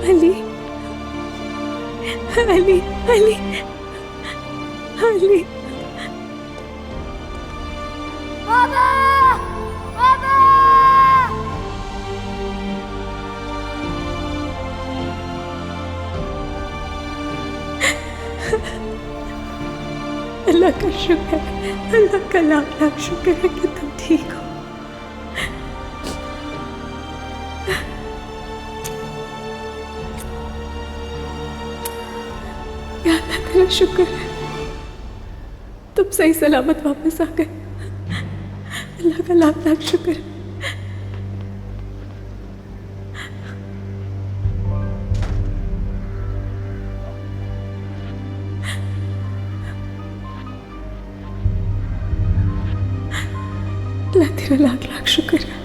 अली अली अली अली बाबा बाबा अल्लाह का शुक्र है, अल्लाह का लाख लाख शुक्र है कि तुम ठीक हो। या अल्लाह तेरा शुक्र है, तुम सही सलामत वापस आ गए। अल्लाह का लाख लाख शुक्र है। अल्लाह तेरा लाख लाख शुक्र है।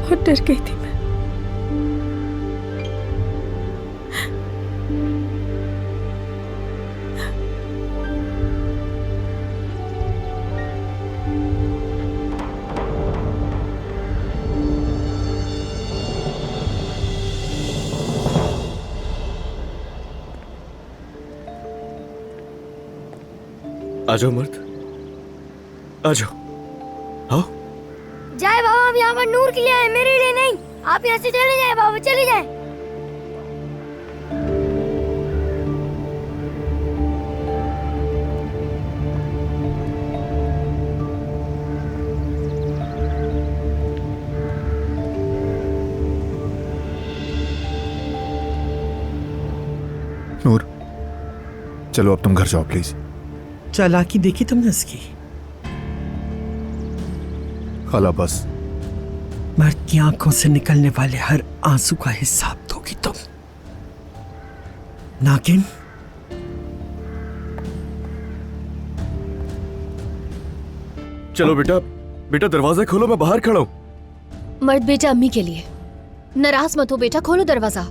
बहुत डर गई थी मैं। आ जाओ मर्द, आ जाओ। आओ। जाए बाबा, हम यहाँ पर नूर के लिए आए, मेरे लिए नहीं। आप यहाँ से चले जाए बाबा, चले जाए। नूर, चलो अब तुम घर जाओ प्लीज। चालाकी देखी तुमने उसकी? खाला बस। मर्द की आंखों से निकलने वाले हर आंसू का हिसाब दोगी तुम। नागिन, चलो बेटा, बेटा दरवाजा खोलो, मैं बाहर खड़ा हूँ। मर्द बेटा अम्मी के लिए। नाराज मत हो बेटा, खोलो दरवाजा।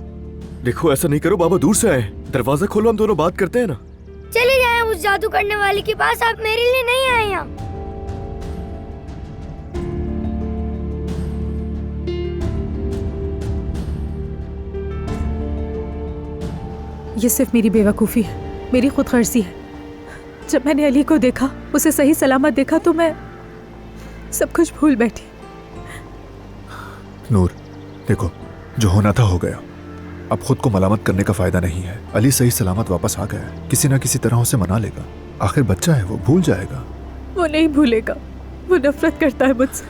देखो ऐसा नहीं करो, बाबा दूर से आए। दरवाजा खोलो, हम दोनों बात करते हैं ना। चले जाए उस जादू करने वाले के पास, आप मेरे लिए नहीं आए यहाँ। ये सिर्फ मेरी बेवकूफ़ी है, मेरी खुद गर्जी है। जब मैंने अली को देखा, उसे सही सलामत देखा, तो मैं सब कुछ भूल बैठी। नूर, देखो जो होना था हो गया। अब खुद को मलामत करने का फायदा नहीं है। अली सही सलामत वापस आ गया है, किसी ना किसी तरह उसे मना लेगा। आखिर बच्चा है, वो भूल जाएगा। वो नहीं भूलेगा, वो नफरत करता है मुझसे।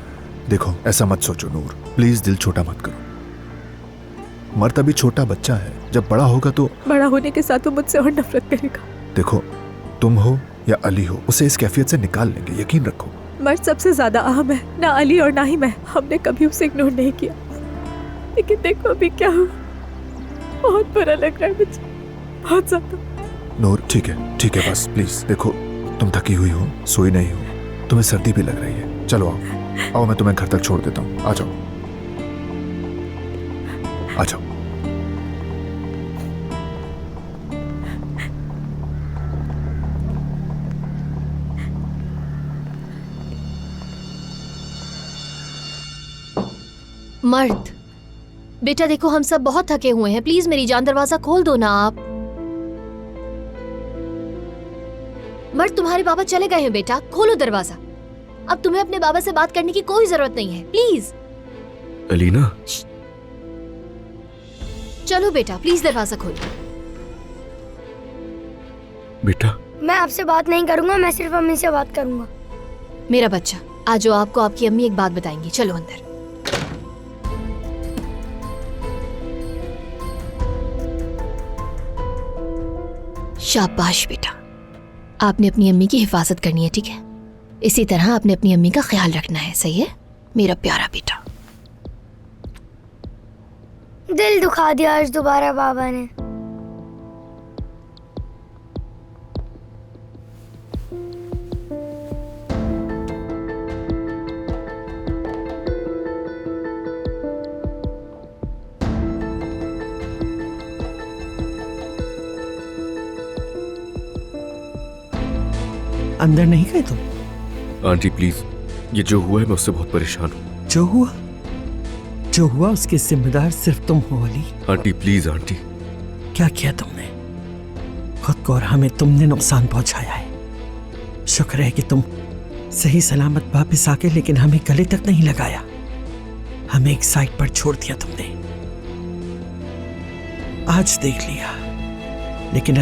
देखो ऐसा मत सोचो नूर, प्लीज दिल छोटा मत करो। मर्द अभी छोटा बच्चा है, जब बड़ा होगा तो बड़ा होने के साथ वो मुझसे और नफरत करेगा। देखो तुम हो या अली हो, उसे इस कैफियत से निकाल लेंगे, यकीन रखो। मर्द सबसे ज्यादा अहम है, ना अली और ना ही मैं। हमने कभी उसे इग्नोर नहीं किया, लेकिन देखो अभी क्या हुआ। बहुत बुरा लग रहा है मुझे, बहुत ज्यादा। नूर ठीक है बस प्लीज। देखो तुम थकी हुई हो, सोई नहीं हो, तुम्हें सर्दी भी लग रही है। चलो आओ, आओ मैं तुम्हें घर तक छोड़ देता हूँ। आ जाओ, आ जाओ। मर्द बेटा देखो, हम सब बहुत थके हुए हैं, प्लीज मेरी जान दरवाजा खोल दो ना आप। मर्द तुम्हारे बाबा चले गए हैं बेटा, खोलो दरवाजा। अब तुम्हें अपने बाबा से बात करने की कोई जरूरत नहीं है, प्लीज। अलीना, चलो बेटा प्लीज दरवाजा खोलो। बेटा मैं आपसे बात नहीं करूंगा, मैं सिर्फ अम्मी से बात करूंगा। मेरा बच्चा, आज आपको आपकी अम्मी एक बात बताएंगी, चलो अंदर। शाबाश बेटा, आपने अपनी अम्मी की हिफाजत करनी है, ठीक है? इसी तरह आपने अपनी अम्मी का ख्याल रखना है, सही है मेरा प्यारा बेटा? दिल दुखा दिया आज दोबारा बाबा ने। अंदर नहीं गए तुम? आंटी प्लीज, ये जो हुआ है मैं उससे बहुत परेशान हूँ। जो हुआ उसके जिम्मेदार सिर्फ तुम हो अली। Aunty please aunty. क्या किया तुमने? खुद को और हमें तुमने नुकसान पहुंचाया है। शुक्र है कि तुम सही सलामत वापस आके, लेकिन हमें गले तक नहीं लगाया। हमें एक साइड पर छोड़ दिया तुमने। आज देख लिया, लेकिन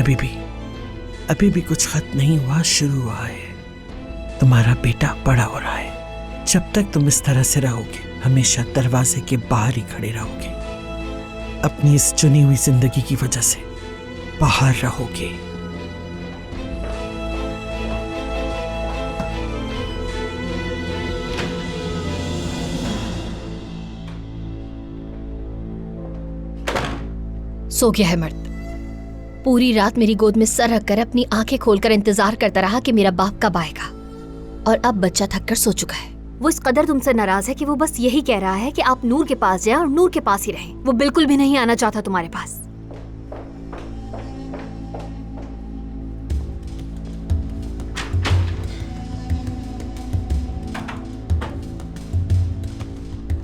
अभी भी कुछ खत्म नहीं हुआ, शुरू हुआ है। तुम्हारा बेटा बड़ा हो रहा है। जब तक तुम इस तरह से रहोगे, हमेशा दरवाजे के बाहर ही खड़े रहोगे। अपनी इस चुनी हुई जिंदगी की वजह से बाहर रहोगे। सो गया है मर्द। पूरी रात मेरी गोद में सर रखकर अपनी आंखें खोलकर इंतजार करता रहा कि मेरा बाप कब आएगा, और अब बच्चा थककर सो चुका है। वो इस कदर तुमसे नाराज है कि वो बस यही कह रहा है कि आप नूर के पास जाएं और नूर के पास ही रहें। वो बिल्कुल भी नहीं आना चाहता तुम्हारे पास।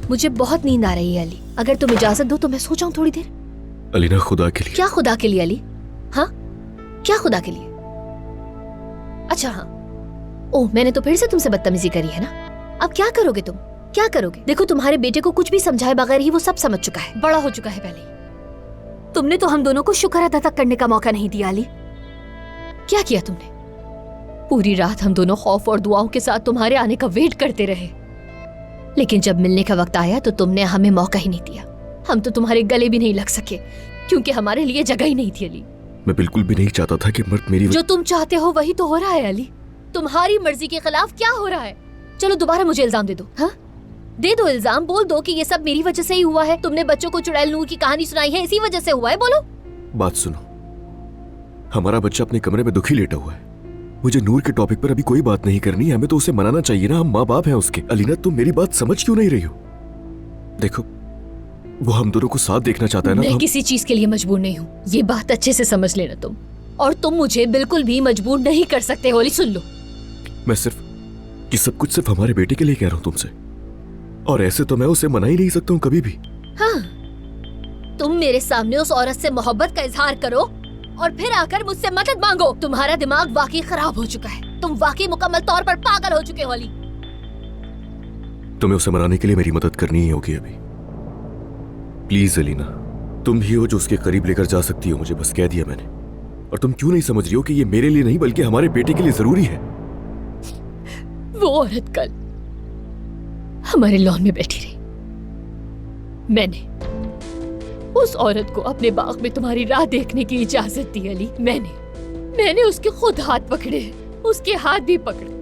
मुझे बहुत नींद आ रही है अली, अगर तुम इजाजत दो तो मैं सो जाऊं थोड़ी देर। अलीना खुदा के लिए। क्या खुदा के लिए अली? हाँ, क्या खुदा के लिए? अच्छा हाँ, ओह मैंने तो फिर से तुमसे बदतमीजी करी है ना। अब क्या करोगे तुम? क्या करोगे? देखो तुम्हारे बेटे को कुछ भी समझाए बगैर ही वो सब समझ चुका है, बड़ा हो चुका है पहले। तुमने तो हम दोनों को शुक्र अदा तक करने का मौका नहीं दिया अली। क्या किया तुमने? पूरी रात हम दोनों खौफ और दुआओं के साथ तुम्हारे आने का वेट करते रहे, लेकिन जब मिलने का वक्त आया तो तुमने हमें मौका ही नहीं दिया। हम तो तुम्हारे गले भी नहीं लग सके क्योंकि हमारे लिए जगह ही नहीं थी अली। मैं बिल्कुल भी नहीं चाहता था कि मर्द मेरी जो तुम चाहते हो वही तो हो रहा है अली। तुम्हारी मर्जी के खिलाफ क्या हो रहा है? चलो दोबारा मुझे इल्जाम दे दो। हाँ, दे दो इल्जाम, बोल दो कि ये सब मेरी वजह से ही हुआ है। तुमने बच्चों को चुड़ैल नूर की कहानी सुनाई है, इसी वजह से हुआ है। बोलो। बात सुनो, हमारा बच्चा अपने कमरे में दुखी लेटा हुआ है। मुझे नूर के टॉपिक पर अभी कोई बात नहीं करनी है। हमें तो उसे मनाना चाहिए ना, हम माँ बाप हैं उसके। अलीना तुम मेरी बात समझ क्यों नहीं रही हो? देखो वो हम दोनों को साथ देखना चाहता है ना। मैं किसी चीज के लिए मजबूर नहीं हूँ, ये बात अच्छे से समझ लेना तुम। और तुम मुझे बिल्कुल भी मजबूर नहीं कर सकते हो अली, सुन लो। मैं सिर्फ ये सब कुछ सिर्फ हमारे बेटे के लिए कह रहा हूँ तुमसे, और ऐसे तो मैं उसे मना ही नहीं सकता हूँ कभी भी। हाँ, तुम मेरे सामने उस औरत से मोहब्बत का इजहार करो और फिर आकर मुझसे मदद मांगो। तुम्हारा दिमाग वाकई खराब हो चुका है, तुम वाकई मुकम्मल तौर पर पागल हो चुके हो अली। तुम्हें उसे मनाने के लिए मेरी मदद करनी ही होगी अभी। प्लीज अलीना, तुम ही हो जो उसके करीब लेकर जा सकती हो मुझे, बस कह दिया मैंने। और तुम क्यों नहीं समझ रही हो कि ये मेरे लिए नहीं बल्कि हमारे बेटे के लिए जरूरी है। वो औरत कल हमारे लॉन में बैठी रही। मैंने उस औरत को अपने बाग में तुम्हारी राह देखने की इजाजत दी अली। मैंने उसके खुद हाथ पकड़े, उसके हाथ भी पकड़े।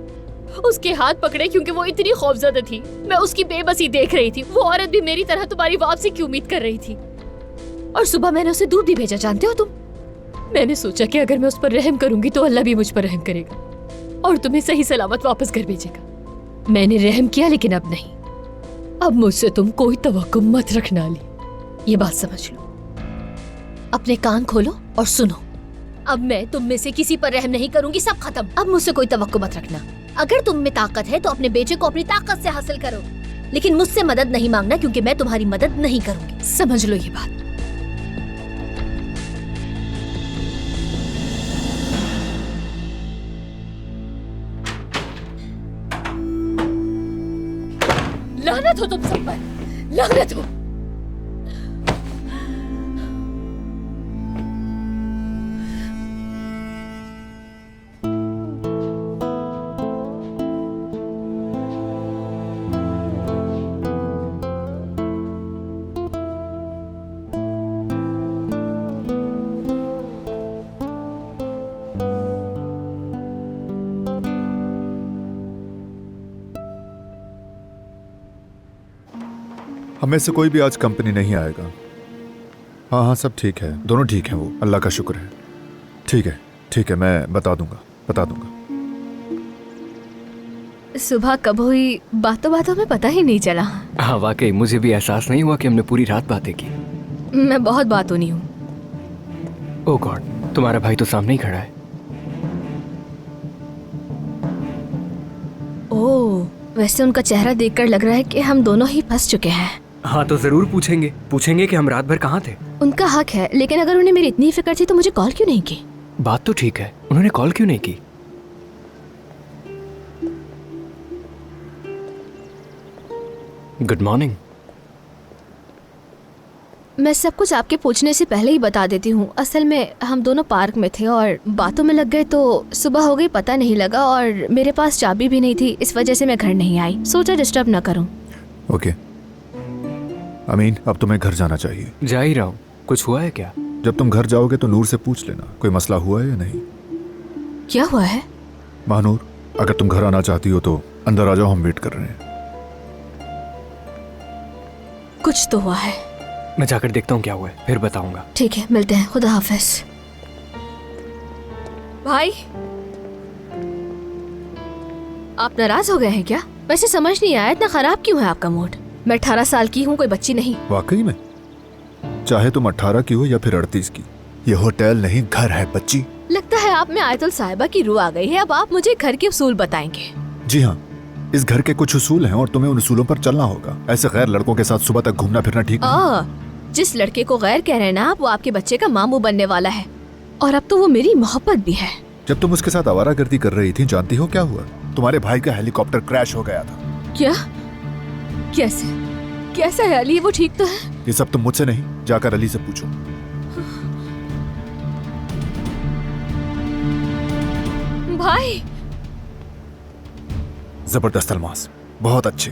उसके हाथ पकड़े क्योंकि वो इतनी खौफजदा थी। मैं उसकी बेबसी देख रही थी। वो औरत भी मेरी तरह तुम्हारी वापसी की उम्मीद कर रही थी। और सुबह मैंने उसे दूध भी भेजा, जानते हो तुम। मैंने सोचा कि अगर मैं उस पर रहम करूंगी तो अल्लाह भी मुझ पर रहम करेगा और तुम्हें सही सलामत वापस घर भेजेगा। मैंने रहम किया, लेकिन अब नहीं। अब मुझसे तुम कोई तवक्को मत रखना अली, ये बात समझ लो। अपने कान खोलो और सुनो। अब मैं तुम में से किसी पर रहम नहीं करूंगी, सब खत्म। अब मुझसे कोई तवक्को मत रखना। अगर तुम में ताकत है तो अपने बेटे को अपनी ताकत से हासिल करो, लेकिन मुझसे मदद नहीं मांगना क्योंकि मैं तुम्हारी मदद नहीं करूंगी। समझ लो ये बात। लानत हो तुम सब पर, लानत हो। हमें से कोई भी आज कंपनी नहीं आएगा। हाँ हाँ, सब ठीक है, दोनों ठीक हैं, वो अल्लाह का शुक्र है। ठीक है, मैं बता दूंगा। सुबह कब हुई बातों बातों में पता ही नहीं चला। हाँ वाकई, मुझे भी एहसास नहीं हुआ कि हमने पूरी रात बातें की। मैं बहुत बातूनी हूँ। ओह गॉड, तुम्हारा भाई तो सामने ही खड़ा है। वैसे उनका चेहरा देखकर लग रहा है कि हम दोनों ही फंस चुके हैं। हाँ तो जरूर पूछेंगे कि हम रात भर कहाँ थे। उनका हक है, लेकिन अगर उन्हें मेरी इतनी फिक्र थी तो मुझे कॉल क्यों नहीं की? बात तो ठीक है, उन्होंने कॉल क्यों नहीं की? Good morning. मैं सब कुछ आपके पूछने से पहले ही बता देती हूँ। असल में हम दोनों पार्क में थे और बातों में लग गए तो सुबह हो गई, पता नहीं लगा, और मेरे पास चाबी भी नहीं थी, इस वजह से मैं घर नहीं आई। सोचा डिस्टर्ब ना करूँ। ओके अमीन, अब तुम्हें घर जाना चाहिए। जा ही रहा हूँ। कुछ हुआ है क्या? जब तुम घर जाओगे तो नूर से पूछ लेना कोई मसला हुआ है या नहीं। क्या हुआ है? महानूर, अगर तुम घर आना चाहती हो तो अंदर आ जाओ, हम वेट कर रहे हैं। कुछ तो हुआ है। मैं जाकर देखता हूँ क्या हुआ है, फिर बताऊंगा। ठीक है, मिलते हैं। खुदा हाफिज। भाई, आप नाराज हो गए हैं क्या? वैसे समझ नहीं आया इतना खराब क्यों है आपका मूड? मैं 18 साल की हूँ, कोई बच्ची नहीं। वाकई में? चाहे तुम 18 की हो या फिर 38 की, ये होटल नहीं घर है बच्ची। लगता है आप में आयतुल साहिबा की रूह आ गई है। अब आप मुझे घर के उसूल बताएंगे। जी हाँ, इस घर के कुछ उसूल हैं और तुम्हें उन उसूलों पर चलना होगा। ऐसे गैर लड़कों के साथ सुबह तक घूमना फिरना ठीक नहीं। जिस लड़के को गैर कह रहे हैं ना आप, वो आपके बच्चे का मामू बनने वाला है, और अब तो वो मेरी मोहब्बत भी है। जब तुम उसके साथ आवारागर्दी कर रही थी, जानती हो क्या हुआ? तुम्हारे भाई का हेलीकॉप्टर क्रैश हो गया था। क्या? कैसे? कैसा है अली? वो ठीक तो है? ये सब तुम मुझसे नहीं, जाकर अली से पूछो। भाई, जबरदस्त अलमास, बहुत अच्छे।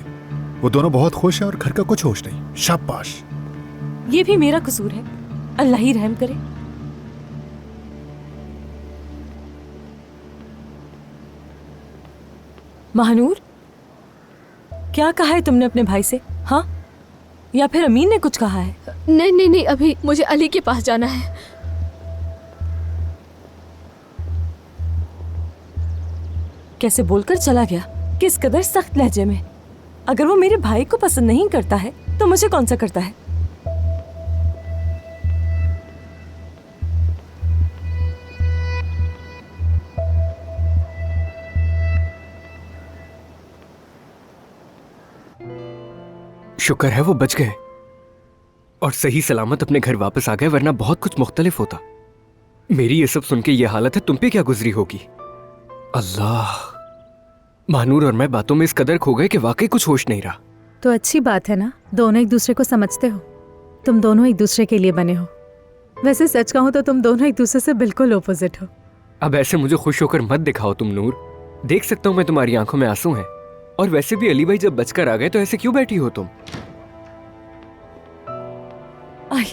वो दोनों बहुत खुश हैं और घर का कुछ होश नहीं। शाबाश। ये भी मेरा कसूर है, अल्लाह ही रहम करे। महानूर, क्या कहा है तुमने अपने भाई से? हाँ, या फिर अमीन ने कुछ कहा है? नहीं नहीं नहीं, अभी मुझे अली के पास जाना है। कैसे बोलकर चला गया, किस कदर सख्त लहजे में। अगर वो मेरे भाई को पसंद नहीं करता है तो मुझे कौन सा करता है? शुक्र है वो बच गए और सही सलामत अपने घर वापस आ गए, वरना बहुत कुछ मुख्तलिफ होता। मेरी ये सब सुन के ये हालत है, तुम पे क्या गुजरी होगी। अल्लाह, महानूर और मैं बातों में इस कदर खो गए कि वाकई कुछ होश नहीं रहा। तो अच्छी बात है ना, दोनों एक दूसरे को समझते हो। तुम दोनों एक दूसरे के लिए बने हो। वैसे सच कहूँ तो तुम दोनों एक दूसरे से बिल्कुल ऑपोजिट हो। अब ऐसे मुझे खुश होकर मत दिखाओ तुम नूर। देख सकता हूँ मैं तुम्हारी आंखों में आंसू हैं। और वैसे भी अली भाई जब बचकर आ गए तो ऐसे क्यों बैठी हो तुम? आई,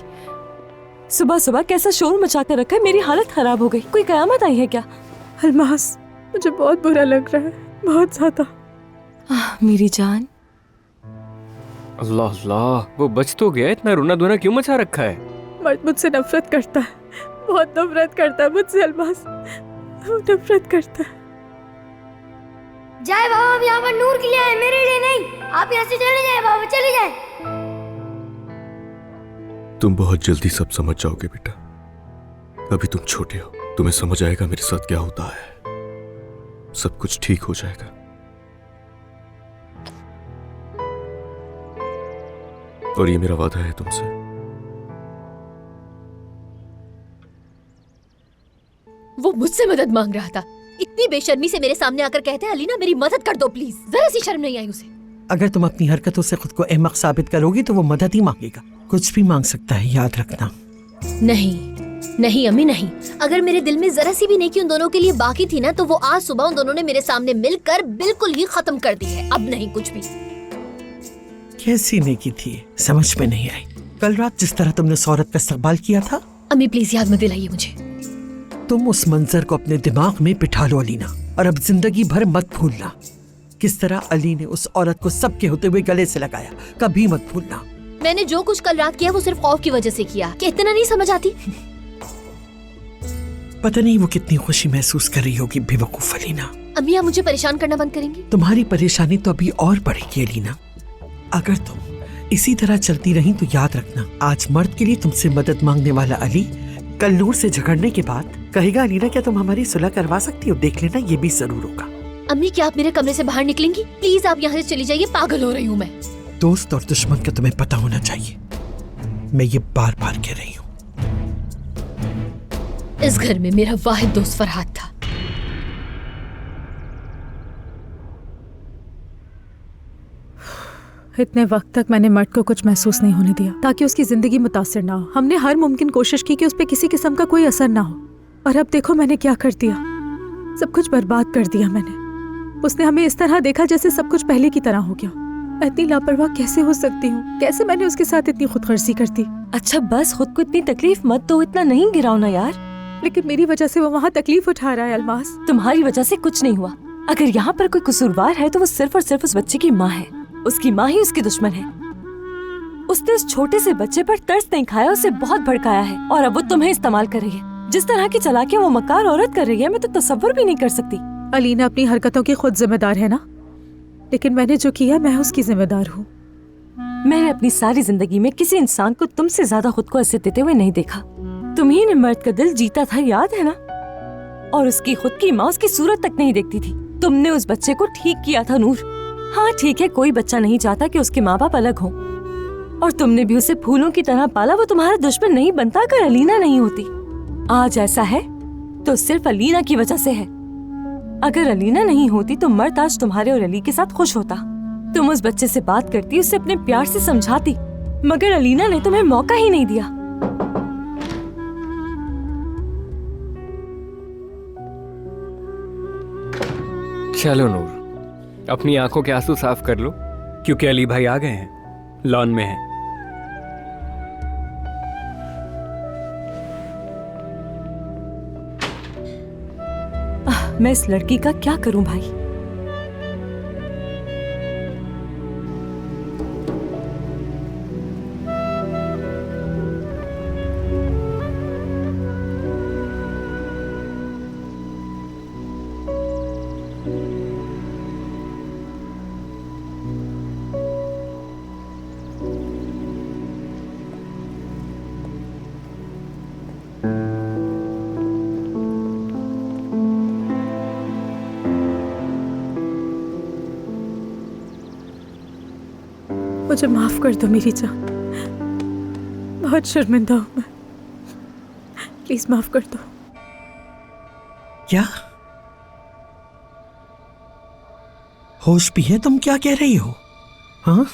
सुबह सुबह कैसा शोर मचा कर रखा है, मेरी हालत खराब हो गई। कोई कयामत आई है क्या? अलमास, मुझे बहुत बुरा लग रहा है, बहुत ज्यादा। मेरी जान। अल्लाह अल्लाह, वो बच तो गया, इतना रोना धोना क्यों मचा रखा है? मर्द मुझसे नफरत करता है, बहुत नफरत करता है मुझसे अलमास, वो नफरत करता है। जाए बाबा, हम यहाँ पर नूर के लिए आए, मेरे लिए नहीं। आप यहाँ से चले जाए बाबा, चले जाए। तुम बहुत जल्दी सब समझ जाओगे बेटा। अभी तुम छोटे हो, तुम्हें समझ आएगा मेरे साथ क्या होता है। सब कुछ ठीक हो जाएगा। और ये मेरा वादा है तुमसे। वो मुझसे मदद मांग रहा था, इतनी बेशर्मी से मेरे सामने आकर कहते हैं अलीना मेरी मदद कर दो प्लीज। जरा सी शर्म नहीं आई उसे। अगर तुम अपनी हरकतों से खुद को अहमक साबित करोगी तो वो मदद ही मांगेगा। कुछ भी मांग सकता है, याद रखना। नहीं नहीं अम्मी, नहीं। अगर मेरे दिल में जरा सी भी नेकी उन दोनों के लिए बाकी थी ना, तो वो आज सुबह उन दोनों ने मेरे सामने मिलकर बिल्कुल ही खत्म कर दी है। अब नहीं कुछ भी। कैसी नेकी थी, समझ में नहीं आई। कल रात जिस तरह तुमने उस औरत का इस्तकबाल किया था। अम्मी प्लीज याद मत दिलाइए मुझे। तुम उस मंजर को अपने दिमाग में बिठा लो अलीना, और अब जिंदगी भर मत भूलना किस तरह अली ने उस औरत को सबके होते हुए गले से लगाया। कभी मत भूलना। मैंने जो कुछ कल रात किया वो सिर्फ खौफ की वजह से किया। कि इतना नहीं समझ आती? पता नहीं वो कितनी खुशी महसूस कर रही होगी बेवकूफ अलीना। अम्मी आप मुझे परेशान करना बंद करेंगी? तुम्हारी परेशानी तो अभी और बढ़ेगी अलीना। अगर तुम इसी तरह चलती रही तो याद रखना, आज मर्द के लिए तुमसे मदद मांगने वाला अली कल नूर से झगड़ने के बाद कहेगा अलीना क्या तुम हमारी सुलह करवा सकती हो? देख लेना, ये भी जरूर होगा। अम्मी क्या आप मेरे कमरे से बाहर निकलेंगी? प्लीज आप यहाँ से चली जाइए, पागल हो रही हूँ मैं। दोस्त और दुश्मन का तुम्हें पता होना चाहिए। मैं ये बार बार कह रही हूँ। इस घर में मेरा वाहिद दोस्त फरहाद था। इतने वक्त तक मैंने मर्द को कुछ महसूस नहीं होने दिया ताकि उसकी जिंदगी मुतासिर ना हो। हमने हर मुमकिन कोशिश की कि उस पर किसी किस्म का कोई असर ना हो, और अब देखो मैंने क्या कर दिया। सब कुछ बर्बाद कर दिया मैंने। उसने हमें इस तरह देखा जैसे सब कुछ पहले की तरह हो गया। मैं इतनी लापरवाह कैसे हो सकती हूँ? कैसे मैंने उसके साथ इतनी खुदगर्जी कर दी? अच्छा बस, खुद को इतनी तकलीफ मत दो, इतना नहीं गिराओ ना यार। लेकिन मेरी वजह से वो वहाँ तकलीफ उठा रहा है अलमास। तुम्हारी वजह से कुछ नहीं हुआ। अगर यहाँ पर कोई कसूरवार है तो वो सिर्फ और सिर्फ उस बच्चे की माँ है। उसकी माँ ही उसकी दुश्मन है। उसने उस छोटे से बच्चे पर तरस नहीं खाया, उसे बहुत भड़काया है, और अब वो तुम्हें इस्तेमाल कर रही है। जिस तरह की चालाकियां वो मक्कार औरत कर रही है, मैं तो तसव्वुर भी नहीं कर सकती। अलीना अपनी हरकतों की खुद जिम्मेदार है ना, लेकिन मैंने जो किया मैं उसकी जिम्मेदार हूँ। मैंने अपनी सारी जिंदगी में किसी इंसान को तुमसे ज्यादा खुद को इज्जत देते हुए नहीं देखा। तुम्ही ने मर्द का दिल जीता था, याद है ना? और उसकी खुद की माँ उसकी सूरत तक नहीं देखती थी। तुमने उस बच्चे को ठीक किया था नूर। हाँ ठीक है, कोई बच्चा नहीं चाहता कि उसके माँ बाप अलग हों, और तुमने भी उसे फूलों की तरह पाला। वो तुम्हारा दुश्मन नहीं बनता अगर अलीना नहीं होती। आज ऐसा है तो सिर्फ अलीना की वजह से है। अगर अलीना नहीं होती तो मर्द आज तुम्हारे और अली के साथ खुश होता। तुम उस बच्चे से बात करती, उसे अपने प्यार से समझाती, मगर अलीना ने तुम्हें मौका ही नहीं दिया। चलो नूर, अपनी आंखों के आंसू साफ कर लो, क्योंकि अली भाई आ गए हैं, लॉन में हैं। मैं इस लड़की का क्या करूं भाई? मुझे माफ कर दो मेरी जान, बहुत शर्मिंदा हूँ मैं। प्लीज माफ कर दो। क्या होश भी है? तुम क्या कह रही हो? हाँ,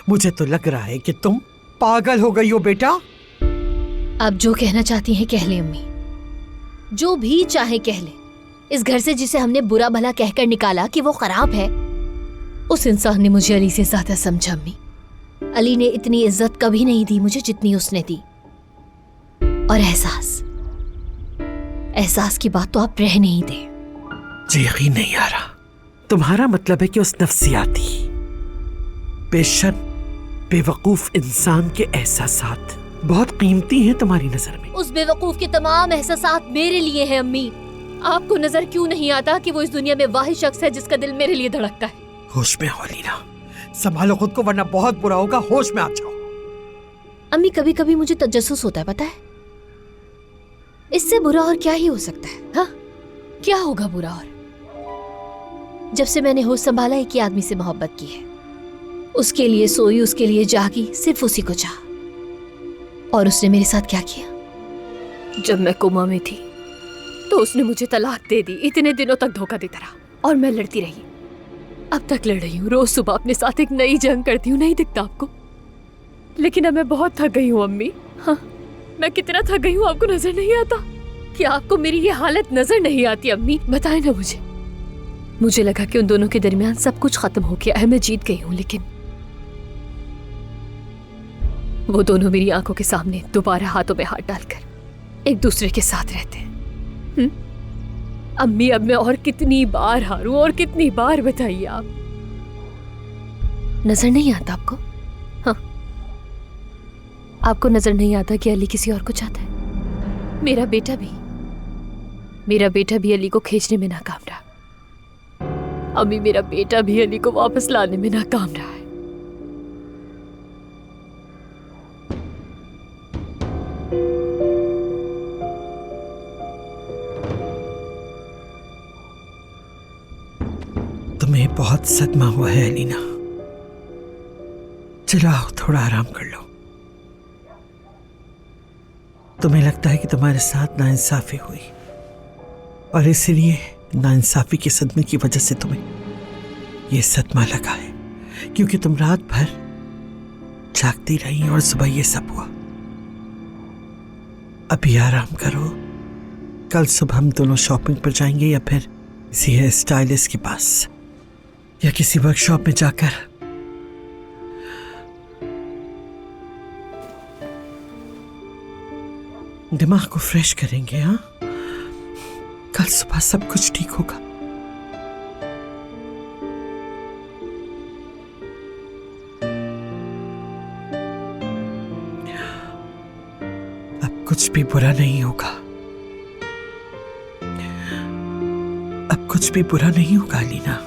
मुझे तो लग रहा है कि तुम पागल हो गई हो बेटा। आप जो कहना चाहती हैं कह ले अम्मी, जो भी चाहे कह ले। इस घर से जिसे हमने बुरा भला कहकर निकाला कि वो खराब है, उस इंसान ने मुझे अली से ज्यादा समझा अम्मी। अली ने इतनी इज्जत कभी नहीं दी मुझे जितनी उसने दी। और एहसास की बात तो आप रह नहीं दे। मुझे यकीन नहीं आ रहा। तुम्हारा मतलब है कि उस नफ्सियाती बेशन बेवकूफ इंसान के एहसासात बहुत कीमती हैं तुम्हारी नजर में? उस बेवकूफ के तमाम एहसासात मेरे लिए हैं अम्मी। आपको नजर क्यों नहीं आता कि वो इस दुनिया में वाहिद शख्स है जिसका दिल मेरे लिए धड़कता है? होश में हो अलीना, संभालो खुद को वरना बहुत बुरा होगा। होश में आ जाओ। अम्मी कभी कभी मुझे तजस्सुस होता है, पता है? इससे बुरा और क्या ही हो सकता है? हाँ, क्या होगा बुरा? और जब से मैंने होश संभाला, एक ही आदमी से मोहब्बत की है। उसके लिए सोई, उसके लिए जागी, सिर्फ उसी को चाहा। और उसने मेरे साथ क्या किया? जब मैं कोमा में थी तो उसने मुझे तलाक दे दी। इतने दिनों तक धोखा देता रहा और मैं लड़ती रही। अब तक लड़ रही हूँ। रोज सुबह अपने साथ एक नई जंग करती हूँ। नहीं दिखता आपको? लेकिन अब मैं बहुत थक गई हूँ अम्मी। हाँ, मैं कितना थक गई हूँ आपको नजर नहीं आता? क्या आपको मेरी ये हालत नजर नहीं आती अम्मी? बताएं ना मुझे। मुझे लगा कि उन दोनों के दरमियान सब कुछ खत्म हो गया है, मैं जीत गई हूँ, लेकिन वो दोनों मेरी आंखों के सामने दोबारा हाथों में हाथ डालकर एक दूसरे के साथ रहते हैं। अम्मी, अब मैं और कितनी बार हारूं और कितनी बार? बताइए आप। नजर नहीं आता आपको? हाँ, आपको नजर नहीं आता कि अली किसी और को चाहता है? मेरा बेटा भी अली को खींचने में नाकाम रहा। अम्मी, मेरा बेटा भी अली को वापस लाने में नाकाम रहा है। तुम्हें बहुत सदमा हुआ है अलीना। चलो आओ, थोड़ा आराम कर लो। तुम्हें लगता है कि तुम्हारे साथ नाइंसाफी हुई और इसलिए नाइंसाफी के सदमे की वजह से तुम्हें यह सदमा लगा है, क्योंकि तुम रात भर जागती रही और सुबह ये सब हुआ। अभी आराम करो, कल सुबह हम दोनों शॉपिंग पर जाएंगे या फिर किसी हेयर स्टाइलिस्ट के पास या किसी वर्कशॉप में जाकर दिमाग को फ्रेश करेंगे। हाँ, कल सुबह सब कुछ ठीक होगा। अब कुछ भी बुरा नहीं होगा, अब कुछ भी बुरा नहीं होगा अलीना।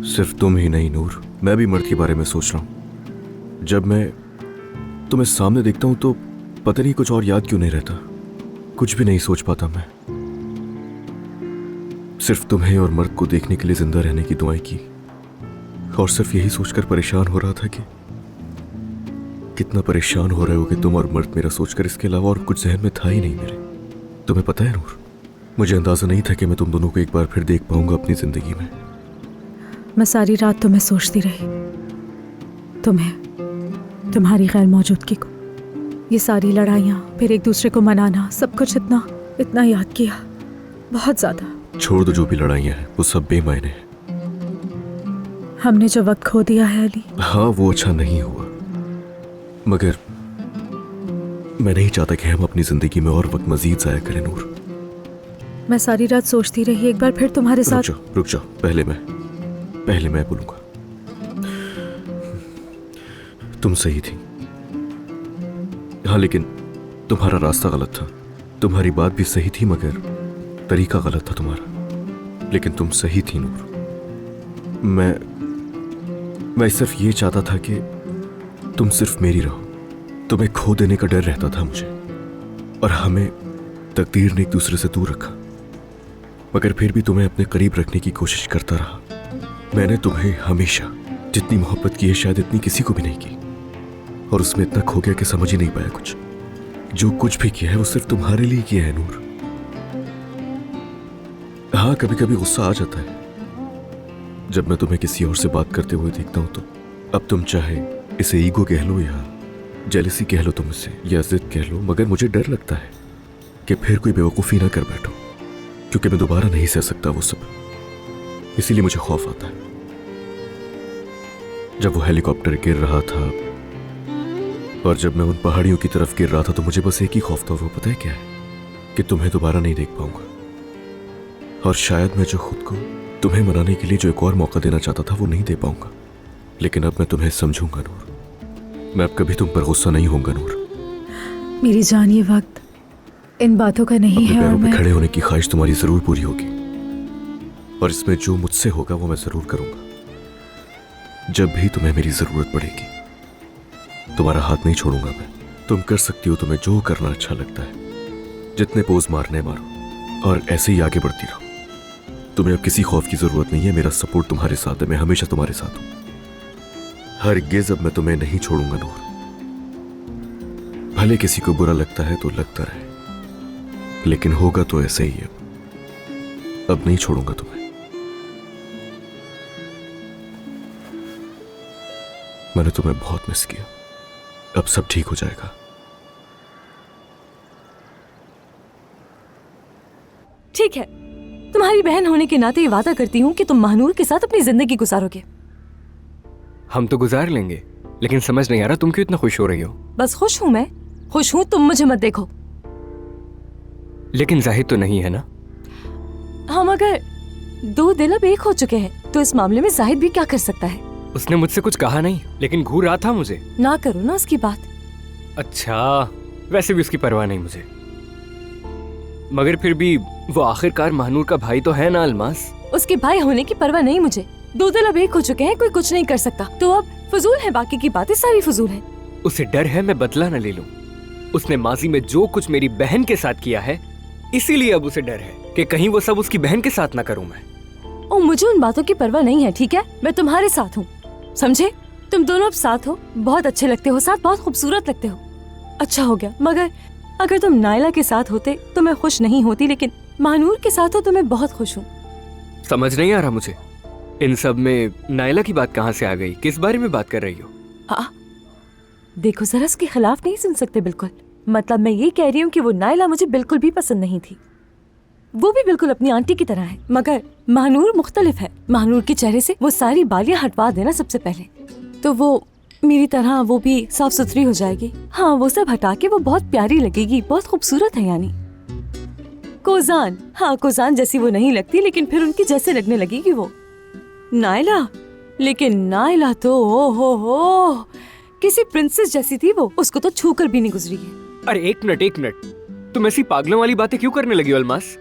सिर्फ तुम ही नहीं नूर, मैं भी मर्द के बारे में सोच रहा हूं। जब मैं तुम्हें सामने देखता हूं तो पता नहीं कुछ और याद क्यों नहीं रहता, कुछ भी नहीं सोच पाता मैं। सिर्फ तुम्हें और मर्द को देखने के लिए जिंदा रहने की दुआएं की और सिर्फ यही सोचकर परेशान हो रहा था कि कितना परेशान हो रहे हो कि तुम और मर्द मेरा सोचकर। इसके अलावा और कुछ जहन में था ही नहीं मेरे। तुम्हें पता है नूर, मुझे अंदाजा नहीं था कि मैं तुम दोनों को एक बार फिर देख पाऊंगा अपनी जिंदगी में। मैं सारी रात तुम्हें सोचती रही, तुम्हें, तुम्हारी गैर मौजूदगी को, ये सारी लड़ाइयाँ, फिर एक दूसरे को मनाना, सब कुछ इतना इतना याद किया, बहुत ज्यादा। छोड़ दो जो भी लड़ाइयाँ हैं, वो सब बेमायने हैं। हमने जो वक्त खो दिया है अली, हाँ वो अच्छा नहीं हुआ, मगर मैं नहीं चाहता कि हम अपनी जिंदगी में और वक्त मजीद जाया करें नूर। मैं सारी रात सोचती रही एक बार फिर तुम्हारे साथ। रुक जाओ, पहले मैं बोलूंगा। तुम सही थी, हाँ, लेकिन तुम्हारा रास्ता गलत था। तुम्हारी बात भी सही थी मगर तरीका गलत था तुम्हारा, लेकिन तुम सही थी नूर। मैं सिर्फ ये चाहता था कि तुम सिर्फ मेरी रहो। तुम्हें खो देने का डर रहता था मुझे, और हमें तकदीर ने एक दूसरे से दूर रखा, मगर फिर भी तुम्हें अपने करीब रखने की कोशिश करता रहा। मैंने तुम्हें हमेशा जितनी मोहब्बत की है शायद इतनी किसी को भी नहीं की, और उसमें इतना खो गया कि समझ ही नहीं पाया कुछ। जो कुछ भी किया है वो सिर्फ तुम्हारे लिए किया है नूर। हाँ, कभी कभी गुस्सा आ जाता है जब मैं तुम्हें किसी और से बात करते हुए देखता हूं। तो अब तुम चाहे इसे ईगो कह लो या जेलसी कह लो तुम इसे, या जिद कह लो, मगर मुझे डर लगता है कि फिर कोई बेवकूफ़ी ना कर बैठो, क्योंकि मैं दोबारा नहीं सह सकता वो सब। इसीलिए मुझे खौफ आता है। जब वो हेलीकॉप्टर गिर रहा था और जब मैं उन पहाड़ियों की तरफ गिर रहा था तो मुझे बस एक ही खौफ था, वो पता है क्या है? कि तुम्हें दोबारा नहीं देख पाऊंगा। और शायद मैं जो खुद को तुम्हें मनाने के लिए जो एक और मौका देना चाहता था वो नहीं दे पाऊंगा। लेकिन अब मैं तुम्हें समझूंगा नूर, मैं अब कभी तुम पर गुस्सा नहीं होऊंगा नूर। मेरी जान, ये वक्त इन बातों का नहीं है, और पैरों पे मैं खड़े होने की ख्वाहिश तुम्हारी जरूर पूरी होगी, और इसमें जो मुझसे होगा वो मैं जरूर करूंगा। जब भी तुम्हें मेरी जरूरत पड़ेगी तुम्हारा हाथ नहीं छोड़ूंगा मैं। तुम कर सकती हो तुम्हें जो करना अच्छा लगता है, जितने पोज मारने मारो, और ऐसे ही आगे बढ़ती रहो। तुम्हें अब किसी खौफ की जरूरत नहीं है, मेरा सपोर्ट तुम्हारे साथ है, मैं हमेशा तुम्हारे साथ हूं। हरगिज़ अब मैं तुम्हें नहीं छोड़ूंगा नूर। भले किसी को बुरा लगता है तो लगता रहे, लेकिन होगा तो ऐसे ही है। अब नहीं छोड़ूंगा तुम्हें। मैंने तुम्हें बहुत मिस किया, अब सब ठीक हो जाएगा। ठीक है, तुम्हारी बहन होने के नाते ये वादा करती हूँ कि तुम महानूर के साथ अपनी जिंदगी गुजारोगे। हम तो गुजार लेंगे, लेकिन समझ नहीं आ रहा तुम क्यों इतना खुश हो रही हो। बस खुश हूँ मैं, खुश हूँ, तुम मुझे मत देखो। लेकिन जाहिद तो नहीं है ना? हम अगर दो दिल अब एक हो चुके हैं तो इस मामले में जाहिद भी क्या कर सकता है? उसने मुझसे कुछ कहा नहीं, लेकिन घूर रहा था मुझे। ना करो ना उसकी बात। अच्छा, वैसे भी उसकी परवाह नहीं मुझे, मगर फिर भी वो आखिरकार महानूर का भाई तो है ना अल्मास। उसके भाई होने की परवाह नहीं मुझे, दो दिल अब एक हो चुके हैं, कोई कुछ नहीं कर सकता। तो अब फजूल है, बाकी की बातें सारी फजूल है। उसे डर है मैं बदला न ले लूं। उसने माजी में जो कुछ मेरी बहन के साथ किया है, इसीलिए अब उसे डर है कि कहीं वो सब उसकी बहन के साथ ना करूं मैं। ओ, मुझे उन बातों की परवाह नहीं है, ठीक है? मैं तुम्हारे साथ हूँ, समझे? तुम दोनों अब साथ हो, बहुत अच्छे लगते हो साथ, बहुत खूबसूरत लगते हो। अच्छा हो गया, मगर अगर तुम नायला के साथ होते तो मैं खुश नहीं होती, लेकिन महानूर के साथ हो तो मैं बहुत खुश हूँ। समझ नहीं आ रहा मुझे, इन सब में नायला की बात कहाँ से आ गई? किस बारे में बात कर रही हो? हाँ, देखो जरा उसके खिलाफ नहीं सुन सकते बिल्कुल। मतलब मैं ये कह रही हूँ कि वो नायला मुझे बिल्कुल भी पसंद नहीं थी। वो भी बिल्कुल अपनी आंटी की तरह है, मगर महानूर मुख्तलिफ है। महानूर के चेहरे से वो सारी बालियां हटवा देना सबसे पहले, तो वो मेरी तरह वो भी साफ सुथरी हो जाएगी। हाँ, वो सब हटा के वो बहुत प्यारी लगेगी, बहुत खूबसूरत है। यानी कोजान, हाँ कोजान जैसी वो नहीं लगती, लेकिन फिर उनकी जैसे लगने लगेगी वो। नायला, लेकिन नायला तो ओ हो किसी प्रिंसेस जैसी थी वो, उसको तो छू कर भी नहीं गुजरी है। अरे एक मिनट, तुम ऐसी पागलों वाली बातें क्यों करने लगी हो अलमास?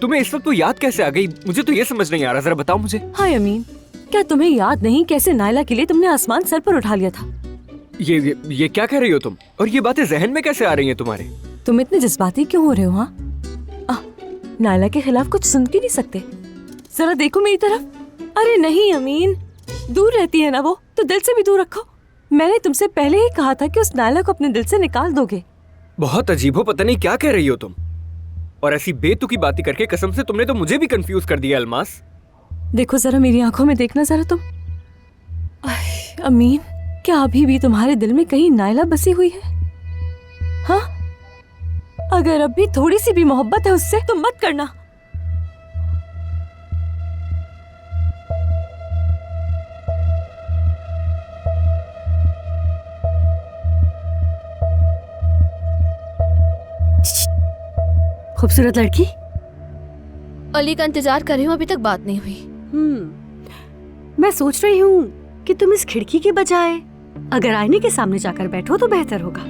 तुम्हें इस वक्त तो याद कैसे आ गई? मुझे तो ये समझ नहीं आ रहा, जरा बताओ मुझे। हाँ अमीन, क्या तुम्हें याद नहीं कैसे नायला के लिए तुमने आसमान सर पर उठा लिया था? ये क्या कह रही हो तुम? और ये बातें जहन में कैसे आ रही हैं तुम्हारे? तुम इतने जज्बाती क्यों हो रहे हो? हाँ, नायला के खिलाफ कुछ सुन भी नहीं सकते? जरा देखो मेरी तरफ। अरे नहीं अमीन, दूर रहती है ना वो, तो दिल से भी दूर रखो। मैंने तुमसे पहले ही कहा था कि उस नायला को अपने दिल से निकाल दोगे। बहुत अजीब हो, पता नहीं क्या कह रही हो तुम। और ऐसी बेतुकी बातें करके कसम से तुमने तो मुझे भी कंफ्यूज कर दिया अलमास। देखो जरा मेरी आंखों में देखना जरा तुम। अमीन, क्या अभी भी तुम्हारे दिल में कहीं नायला बसी हुई है? हाँ, अगर अभी थोड़ी सी भी मोहब्बत है उससे तो मत करना। खूबसूरत लड़की, अली का इंतजार कर रही हूँ, अभी तक बात नहीं हुई। मैं सोच रही हूँ कि तुम इस खिड़की के बजाय अगर आईने के सामने जाकर बैठो तो बेहतर होगा।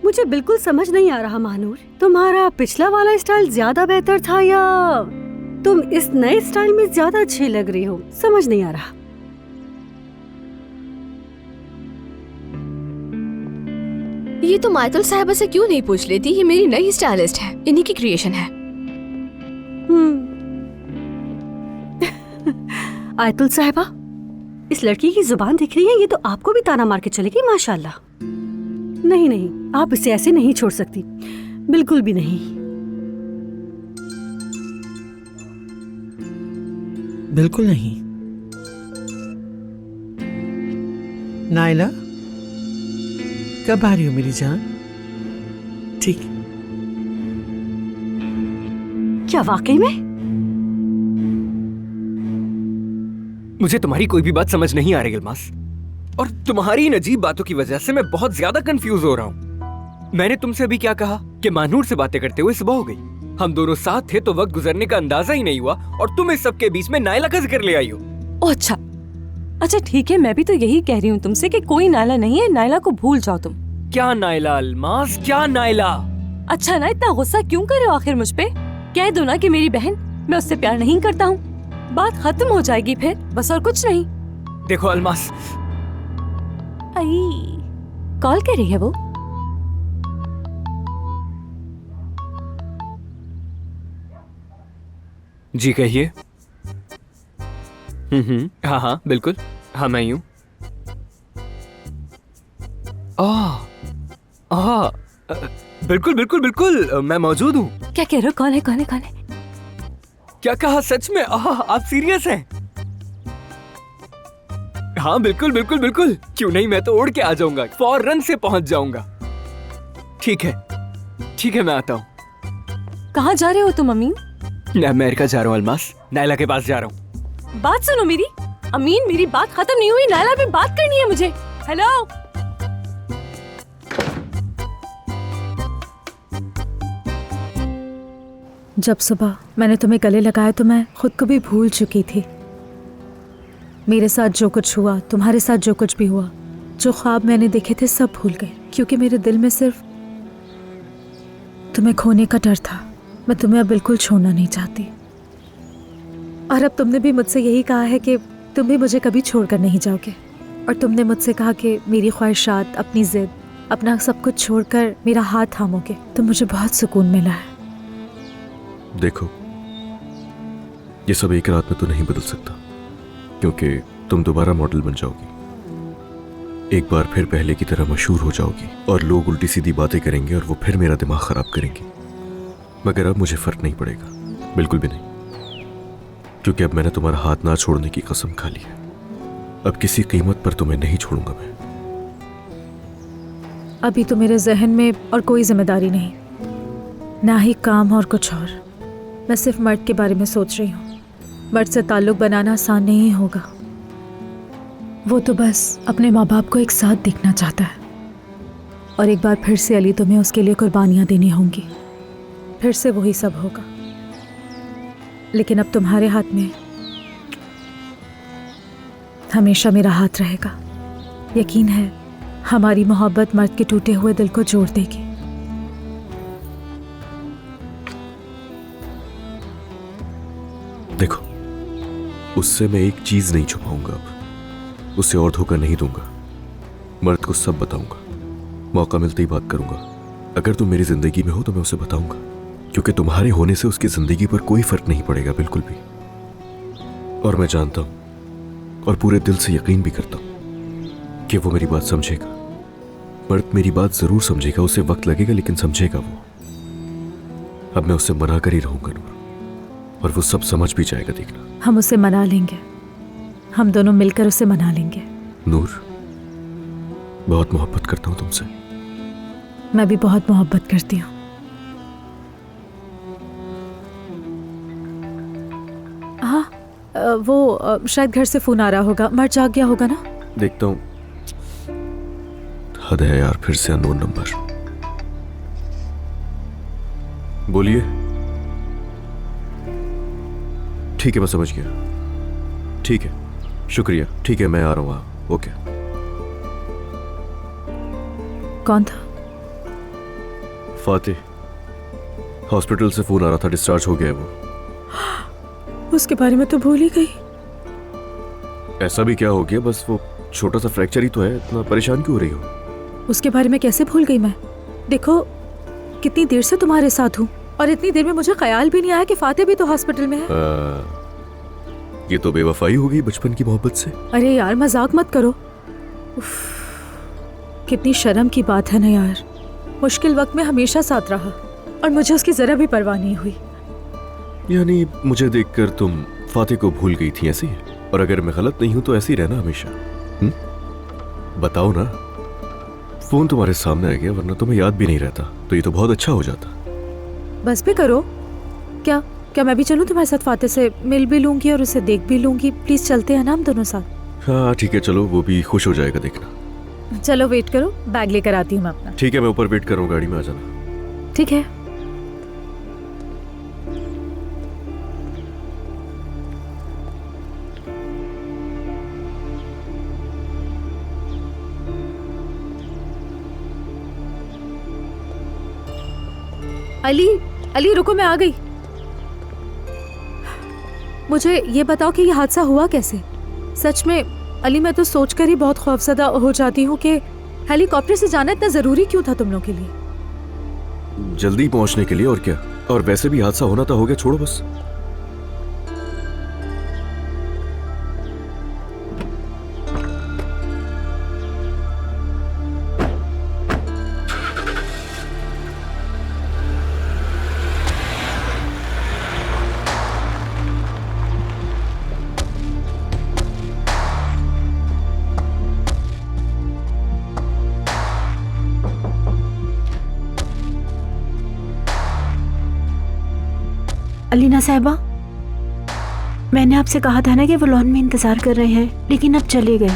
मुझे बिल्कुल समझ नहीं आ रहा महानूर, तुम्हारा पिछला वाला स्टाइल ज्यादा बेहतर था या तुम इस नए स्टाइल में ज्यादा अच्छी लग रही हो? समझ नहीं आ रहा। ये तो मायतुल साहिबा से क्यों नहीं पूछ लेती? ये मेरी नई स्टाइलिस्ट है, इन्हीं की क्रिएशन है। आयतुल साहिबा, इस लड़की की जुबान दिख रही है, ये तो आपको भी ताना मार के चलेगी माशाल्लाह। नहीं, आप इसे ऐसे नहीं छोड़ सकती, बिल्कुल भी नहीं। बिल्कुल नहीं। नायला, कब आ रही हो मेरी जान? ठीक। क्या वाकई में? मुझे तुम्हारी कोई भी बात समझ नहीं आ रही अलमास, और तुम्हारी इन अजीब बातों की वजह से मैं बहुत ज्यादा कंफ्यूज हो रहा हूँ। मैंने तुमसे अभी क्या कहा कि महानूर से बातें करते हुए सुबह हो गई। हम दोनों साथ थे तो वक्त गुजरने का अंदाजा ही नहीं हुआ, और तुम इस सब के बीच में नायला का जिक्र ले आई हो। ओ अच्छा ठीक है, मैं भी तो यही कह रही हूँ तुमसे कि कोई नायला नहीं है, नायला को भूल जाओ तुम। क्या नायला अलमास, क्या नायला? अच्छा ना, इतना गुस्सा क्यों कर रहे हो आखिर मुझ पे? कह दो ना कि मेरी बहन, मैं उससे प्यार नहीं करता हूँ, बात खत्म हो जाएगी फिर, बस और कुछ नहीं। देखो अलमास, आई कॉल कर रही है वो। जी कहिए। हाँ बिल्कुल, हाँ मैं ही हूँ। बिल्कुल बिल्कुल बिल्कुल, मैं मौजूद हूँ। क्या कह रहे हो? कौन है? कौन है? कौन है? क्या कहा? सच में? आप सीरियस हैं? हाँ बिल्कुल बिल्कुल बिल्कुल, क्यों नहीं, मैं तो उड़ के आ जाऊंगा, फौरन से पहुंच जाऊंगा। ठीक है मैं आता हूँ। कहाँ जा रहे हो तुम अमीन? मैं अमेरिका जा रहा हूँ अलमास, नायला के पास जा रहा हूँ। बात सुनो मेरी अमीन, मेरी बात खत्म नहीं हुई, नायला पे बात करनी है मुझे। हेलो, जब सुबह मैंने तुम्हें गले लगाया तो मैं खुद को भी भूल चुकी थी। मेरे साथ जो कुछ हुआ, तुम्हारे साथ जो कुछ भी हुआ, जो ख्वाब मैंने देखे थे सब भूल गए, क्योंकि मेरे दिल में सिर्फ तुम्हें खोने का डर था। मैं तुम्हें अब बिल्कुल छोड़ना नहीं चाहती। और अब तुमने भी मुझसे यही कहा है कि तुम भी मुझे कभी छोड़कर नहीं जाओगे। और तुमने मुझसे कहा कि मेरी ख्वाहिशात, अपनी जिद, अपना सब कुछ छोड़कर मेरा हाथ थामोगे। तो मुझे बहुत सुकून मिला है। देखो, ये सब एक रात में तो नहीं बदल सकता, क्योंकि तुम दोबारा मॉडल बन जाओगी, एक बार फिर पहले की तरह मशहूर हो जाओगी और लोग उल्टी सीधी बातें करेंगे और वो फिर मेरा दिमाग खराब करेंगे। मगर अब मुझे फर्क नहीं पड़ेगा, बिल्कुल भी नहीं, क्योंकि अब मैंने तुम्हारा हाथ ना छोड़ने की कसम खा ली है। अब किसी कीमत पर तुम्हें नहीं छोड़ूंगा मैं। अभी तो मेरे जहन में और कोई जिम्मेदारी नहीं, ना ही काम और कुछ और। मैं सिर्फ मर्द के बारे में सोच रही हूँ। मर्द से ताल्लुक बनाना आसान नहीं होगा। वो तो बस अपने माँ बाप को एक साथ देखना चाहता है, और एक बार फिर से अली तुम्हें उसके लिए कुर्बानियाँ देनी होंगी। फिर से वही सब होगा, लेकिन अब तुम्हारे हाथ में हमेशा मेरा हाथ रहेगा। यकीन है हमारी मोहब्बत मर्द के टूटे हुए दिल को जोड़ देगी। देखो, उससे मैं एक चीज नहीं छुपाऊंगा, अब उसे और धोखा नहीं दूंगा। मर्द को सब बताऊंगा, मौका मिलते ही बात करूंगा। अगर तुम मेरी जिंदगी में हो तो मैं उसे बताऊंगा, क्योंकि तुम्हारे होने से उसकी जिंदगी पर कोई फर्क नहीं पड़ेगा, बिल्कुल भी। और मैं जानता हूं और पूरे दिल से यकीन भी करता हूं कि वो मेरी बात समझेगा। मर्द मेरी बात जरूर समझेगा, उसे वक्त लगेगा लेकिन समझेगा वो। अब मैं उससे मना कर ही रहूंगा नूर, और वो सब समझ भी जाएगा, देखना। हम उसे मना लेंगे, हम दोनों मिलकर उसे मना लेंगे। नूर, बहुत मोहब्बत करता हूं तुमसे। मैं भी बहुत मोहब्बत करती हूँ। हाँ, वो शायद घर से फोन आ रहा होगा। मर्द जाग गया होगा ना? देखता हूं। हद है यार, फिर से अननोन नंबर। बोलिए। ठीक है, मैं समझ गया। ठीक है, शुक्रिया। ठीक है, मैं आ रहा हूं वहां। ओके। कौन था? फातिह। हॉस्पिटल से फोन आ रहा था, डिस्चार्ज हो गया है वो। उसके बारे में तो भूल ही गई। ऐसा भी क्या हो गया? बस वो छोटा सा फ्रैक्चर ही तो है, इतना परेशान क्यों हो रही हो? उसके बारे में कैसे भूल गई मैं? देखो, कितनी देर से तुम्हारे साथ हूँ, और इतनी देर में मुझे ख्याल भी नहीं आया कि फातिह भी तो हॉस्पिटल में है। ये तो बेवफाई हो गई बचपन की मोहब्बत से। अरे यार, मजाक मत करो। उफ, कितनी शर्म की बात है ना यार। मुश्किल वक्त में हमेशा साथ रहा, और मुझे उसकी जरा भी परवाह नहीं हुई। यानी मुझे देखकर तुम फातिह को भूल गई थी ऐसे ही? और अगर मैं गलत नहीं हूं तो ऐसे ही रहना हमेशा। बताओ ना। फोन तुम्हारे सामने आ गया, वरना तुम्हें याद भी नहीं रहता, तो ये तो बहुत अच्छा हो जाता। बस भी करो। क्या क्या मैं भी चलूं तुम्हारे साथ? फातिह से मिल भी लूंगी और उसे देख भी लूंगी। प्लीज चलते हैं ना हम दोनों साथ? हाँ ठीक है, चलो, वो भी खुश हो जाएगा, देखना। चलो वेट करो, बैग लेकर आती हूँ मैं अपना। ठीक है, मैं ऊपर वेट कर रहा हूँ, गाड़ी में आ जाना। ठीक है। अली, अली रुको, मैं आ गई। मुझे ये बताओ कि ये हादसा हुआ कैसे? सच में अली, मैं तो सोचकर ही बहुत खौफजदा हो जाती हूँ कि हेलीकॉप्टर से जाना इतना जरूरी क्यों था तुम लोग के लिए? जल्दी पहुंचने के लिए, और क्या। और वैसे भी हादसा होना तो हो गया, छोड़ो बस। अलीना साहिबा, मैंने आपसे कहा था ना कि वो लॉन में इंतजार कर रहे हैं, लेकिन अब चले गए,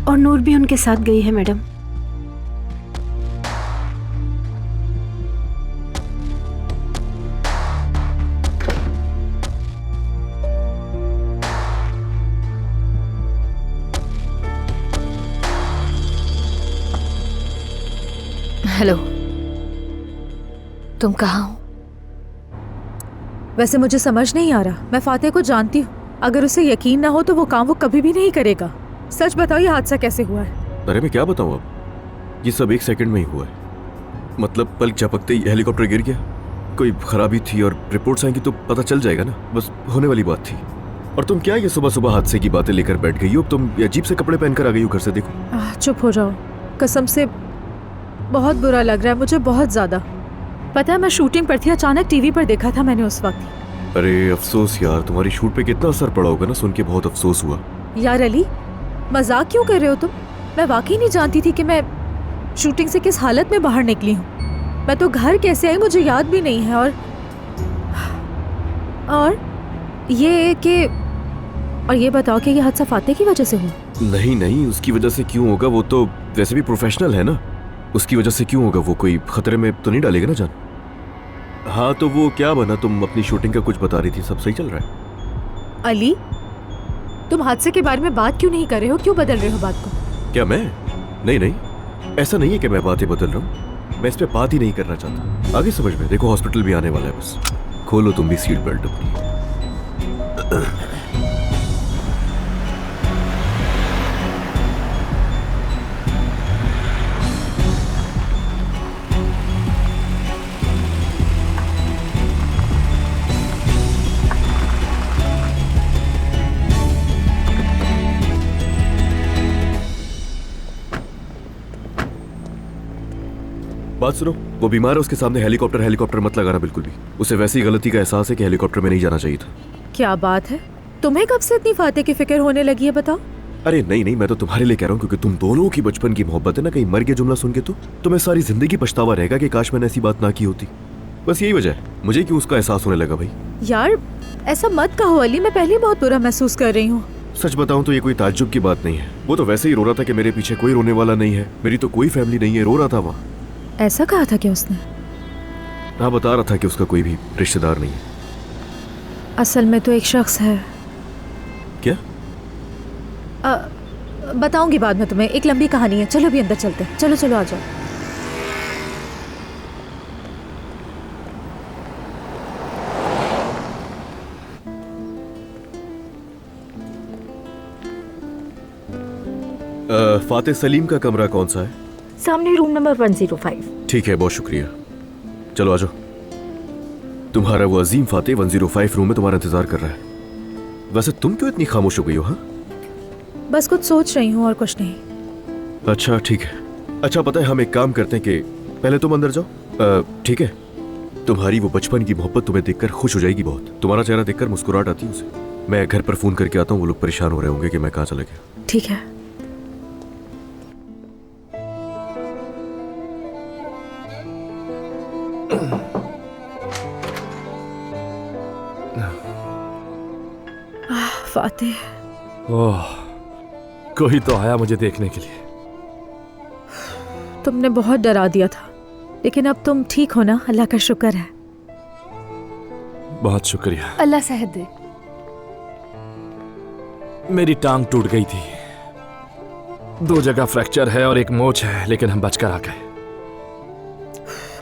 और नूर भी उनके साथ गई है मैडम। हेलो, तुम कहाँ हो? वैसे मुझे समझ नहीं आ रहा। मैं फातिह को जानती हूँ, अगर उसे यकीन ना हो तो वो काम वो कभी भी नहीं करेगा। सच बताओ, ये हादसा कैसे हुआ है? अरे मैं क्या बताऊं अब, ये सब 1 सेकंड में ही हुआ है। मतलब पलक झपकते ही हेलीकॉप्टर गिर गया। कोई खराबी थी और रिपोर्ट्स आएंगी तो पता चल जाएगा ना, बस होने वाली बात थी। और तुम क्या ये सुबह सुबह हादसे की बातें लेकर बैठ गई हो? तुम ये अजीब से कपड़े पहनकर आ गई हो घर से, देखो। चुप हो जाओ, कसम से बहुत बुरा लग रहा है मुझे, बहुत ज्यादा। पता है मैं शूटिंग पर थी, अचानक टीवी पर देखा था मैंने उस वक्त। अरे अफसोस यार, तुम्हारी शूट पे कितना असर पड़ा होगा ना, सुन के बहुत अफसोस हुआ। यार अली, मजाक क्यों कर रहे हो तुम? मैं वाकई नहीं जानती थी कि मैं शूटिंग से किस हालत में बाहर निकली हूँ। मैं तो घर कैसे आई मुझे याद भी नहीं है। और ये बताओ कि ये हादसा फातेह की वजह से हुआ? नहीं नहीं, उसकी वजह से क्यों होगा, वो तो वैसे भी प्रोफेशनल है ना। उसकी वजह से क्यों होगा, वो कोई खतरे में तो नहीं डालेगा ना जान। हाँ तो वो क्या बना, तुम अपनी शूटिंग का कुछ बता रही थी, सब सही चल रहा है? अली, तुम हादसे के बारे में बात क्यों नहीं कर रहे हो? क्यों बदल रहे हो बात को? क्या मैं? नहीं नहीं, ऐसा नहीं है कि मैं बातें बदल रहा हूँ, मैं इस पे बात ही नहीं करना चाहता। आगे समझ में, देखो हॉस्पिटल भी आने वाला है, बस खोलो तुम भी सीट बेल्ट अपनी। बात सुनो, वो बीमार है, उसके सामने हेलीकॉप्टर मत लगाना बिल्कुल भी। उसे वैसी गलती का एहसास है कि हेलीकॉप्टर में नहीं जाना चाहिए था। क्या बात है, तुम्हें कब से इतनी फातेह की फिक्र होने लगी है बताओ? अरे नहीं नहीं, मैं तो तुम्हारे लिए कह रहा हूँ, क्योंकि तुम दोनों की बचपन की मोहब्बत है ना। कहीं मर गया जुमला सुन के तो तुम्हें सारी जिंदगी पछतावा रहेगा कि काश मैंने ऐसी बात ना की होती। बस यही वजह है, मुझे क्यों उसका एहसास होने लगा भाई। यार ऐसा मत कहो अली, मैं पहले बहुत बुरा महसूस कर रही हूँ। सच बताऊं तो ये कोई ताज्जुब की बात नहीं है। वो तो वैसे ही रो रहा था कि मेरे पीछे कोई रोने वाला नहीं है, मेरी तो कोई फैमिली नहीं है, रो रहा था वहाँ। ऐसा कहा था क्या उसने? हाँ, बता रहा था कि उसका कोई भी रिश्तेदार नहीं है। असल में तो एक शख्स है। क्या? बताऊंगी बाद में तुम्हें, एक लंबी कहानी है। चलो अभी अंदर चलते हैं, चलो चलो आ जाओ। फातेह सलीम का कमरा कौन सा है? सामने रूम नंबर 105। ठीक है, बहुत शुक्रिया। चलो आ जाओ। तुम्हारा वो अजीम फातेह 105 रूम में तुम्हारा इंतजार कर रहा है। वैसे तुम क्यों इतनी खामोश हो गई हो? हाँ, बस कुछ सोच रही हूँ और कुछ नहीं। अच्छा ठीक है। अच्छा पता है, हम एक काम करते हैं कि पहले तुम अंदर जाओ, ठीक है? तुम्हारी वो बचपन की मोहब्बत तुम्हें देखकर खुश हो जाएगी बहुत। तुम्हारा चेहरा देखकर मुस्कुराहट आती है उसे। मैं घर पर फोन करके आता हूँ, वो लोग परेशान हो रहे होंगे कि मैं कहाँ चला गया। ठीक है। फातेह, ओह, कोई तो आया मुझे देखने के लिए। तुमने बहुत डरा दिया था, लेकिन अब तुम ठीक हो ना? अल्लाह का शुक्र है। बहुत शुक्रिया। अल्लाह सेहत दे। मेरी टांग टूट गई थी, 2 जगह फ्रैक्चर है और एक मोच है, लेकिन हम बचकर आ गए।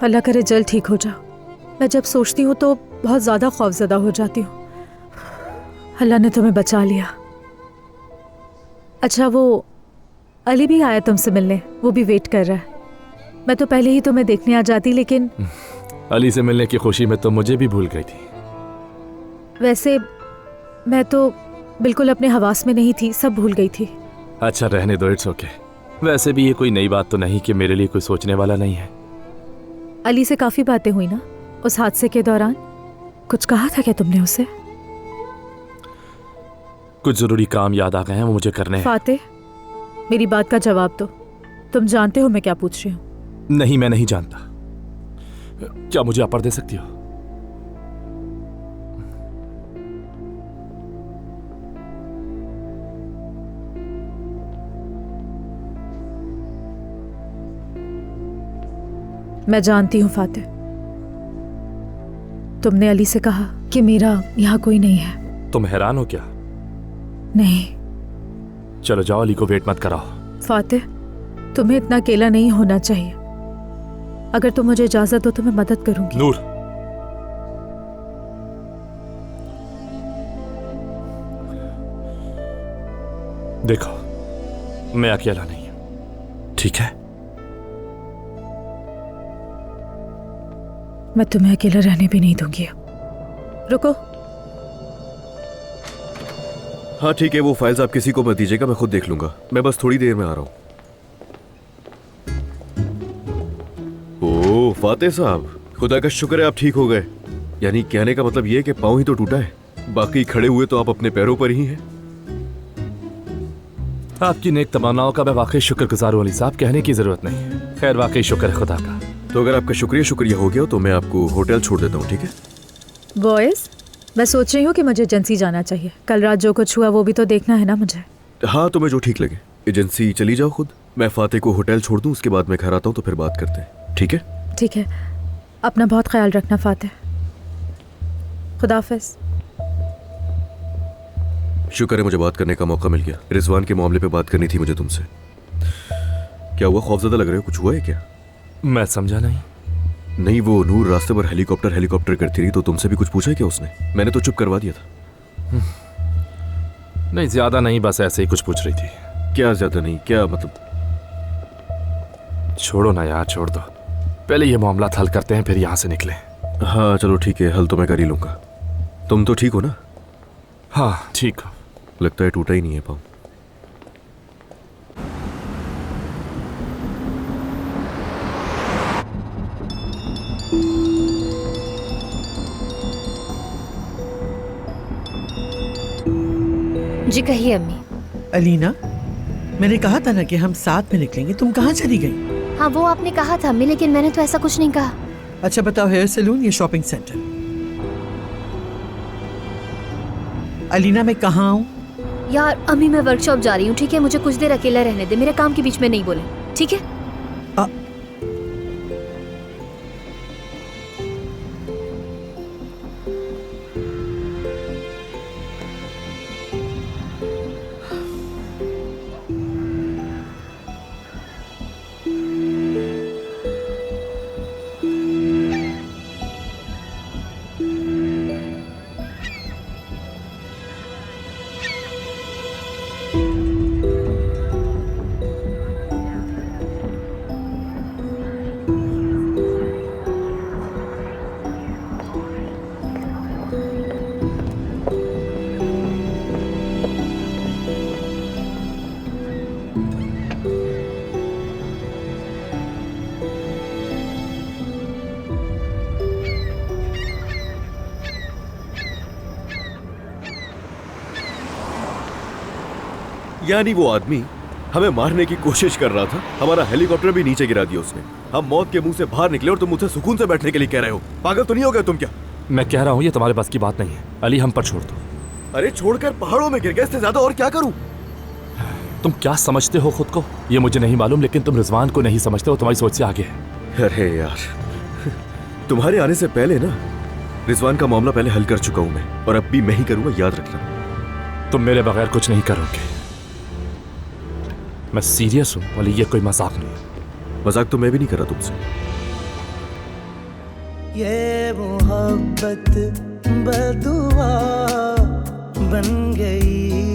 अल्लाह करे जल्द ठीक हो जाओ। मैं जब सोचती हूँ तो बहुत ज्यादा खौफजदा हो जाती हूँ। अल्लाह ने तुम्हें बचा लिया। अच्छा, वो अली भी आया तुमसे मिलने, वो भी वेट कर रहा है। मैं तो पहले ही तुम्हें देखने आ जाती, लेकिन अली से मिलने की खुशी में तो मुझे भी भूल गई थी। वैसे मैं तो बिल्कुल अपने हवास में नहीं थी, सब भूल गई थी। अच्छा रहने दो, इट्स ओके। वैसे भी ये कोई नई बात तो नहीं कि मेरे लिए कोई सोचने वाला नहीं है। अली से काफी बातें हुई ना उस हादसे के दौरान? कुछ कहा था क्या तुमने उसे? कुछ जरूरी काम याद आ गए हैं, वो मुझे करने हैं। फातेह, मेरी बात का जवाब दो। तुम जानते हो मैं क्या पूछ रही हूँ? नहीं, मैं नहीं जानता। क्या मुझे अपर दे सकती हो? मैं जानती हूँ फातेह, तुमने अली से कहा कि मेरा यहाँ कोई नहीं है। तुम हैरान हो क्या? नहीं। चलो जाओ, अली को वेट मत कराओ। फातेह, तुम्हें इतना अकेला नहीं होना चाहिए। अगर तुम मुझे इजाजत दो तो मैं मदद करूंगी। नूर, देखो, मैं अकेला नहीं हूं, ठीक है? मैं तुम्हें अकेला रहने भी नहीं दूंगी। रुको। हाँ ठीक है, वो फाइल्स आप किसी को मत दीजिएगा, मैं खुद देख लूंगा। मैं बस थोड़ी देर में आ रहा हूँ। ओह फाते साहब, खुदा का शुक्र है आप ठीक हो गए। यानी कहने का मतलब ये है कि पाँव ही तो टूटा है, बाकी खड़े हुए तो आप अपने पैरों पर ही हैं। आपकी नेक तमन्नाओं का मैं वाकई शुक्रगुजार हूं अली साहब, कहने की जरूरत नहीं है। खैर वाकई शुक्र है खुदा का। तो अगर आपका शुक्रिया हो गया तो मैं आपको होटल छोड़ देता हूँ, ठीक है? बॉयज, मैं सोच रही हूँ कि मुझे एजेंसी जाना चाहिए। कल रात जो कुछ हुआ वो भी तो देखना है ना मुझे। हाँ तुम्हें जो ठीक लगे। एजेंसी चली जाओ खुद, मैं फाते को होटल छोड़ दूँ, उसके बाद मैं घर आता हूँ तो फिर बात करते हैं, ठीक है? ठीक है, अपना बहुत ख्याल रखना फाते। खुदाफिज। शुक्र है मुझे बात करने का मौका मिल गया। रिजवान के मामले पे बात करनी थी मुझे तुमसे। क्या हुआ, खौफजदा लग रहे हो? कुछ हुआ है क्या? मैं समझा नहीं। नहीं, वो नूर रास्ते पर हेलीकॉप्टर करती रही तो तुमसे भी कुछ पूछा है क्या उसने? मैंने तो चुप करवा दिया था। नहीं ज्यादा नहीं, बस ऐसे ही कुछ पूछ रही थी। क्या ज्यादा नहीं? क्या मतलब? छोड़ो ना यार, छोड़ दो। पहले ये मामला हल करते हैं फिर यहाँ से निकले। हाँ चलो ठीक है, हल तो मैं कर ही लूंगा। तुम तो ठीक हो ना? हाँ ठीक हो। लगता है टूटा ही नहीं है पाँव। जी कहिए अम्मी। अलीना, मैंने कहा था ना कि हम साथ में निकलेंगे, तुम कहाँ चली गई? हाँ वो आपने कहा था अम्मी, लेकिन मैंने तो ऐसा कुछ नहीं कहा। अच्छा बताओ, हेयर सैलून या शॉपिंग सेंटर? अलीना मैं कहाँ हूँ? यार अम्मी मैं वर्कशॉप जा रही हूँ, ठीक है? मुझे कुछ देर अकेला रहने दे, मेरे काम के बीच में नहीं बोले, ठीक है? यानी वो आदमी हमें मारने की कोशिश कर रहा था, हमारा हेलीकॉप्टर भी नीचे गिरा दिया उसने। हम मौत के मुंह से बाहर निकले और तुम मुझसे सुकून से बैठने के लिए कह रहे हो। पागल तो नहीं हो गए तुम क्या? मैं कह रहा हूँ ये तुम्हारे बस की बात नहीं है। अली हम पर छोड़ दो। अरे छोड़कर पहाड़ों में गिर गए, इससे ज्यादा और क्या करूं? तुम क्या समझते हो खुद को ये मुझे नहीं मालूम, लेकिन तुम रिजवान को नहीं समझते हो, तुम्हारी सोच से आगे है। अरे यार, तुम्हारे आने से पहले ना रिजवान का मामला पहले हल कर चुका हूं मैं, और अब भी मैं ही करूंगा, याद रखना। तुम मेरे बगैर कुछ नहीं करोगे। मैं सीरियस हूं अली, ये कोई मजाक नहीं। मजाक तो मैं भी नहीं कर रहा तुमसे। ये मोहब्बत बदुआ बन गई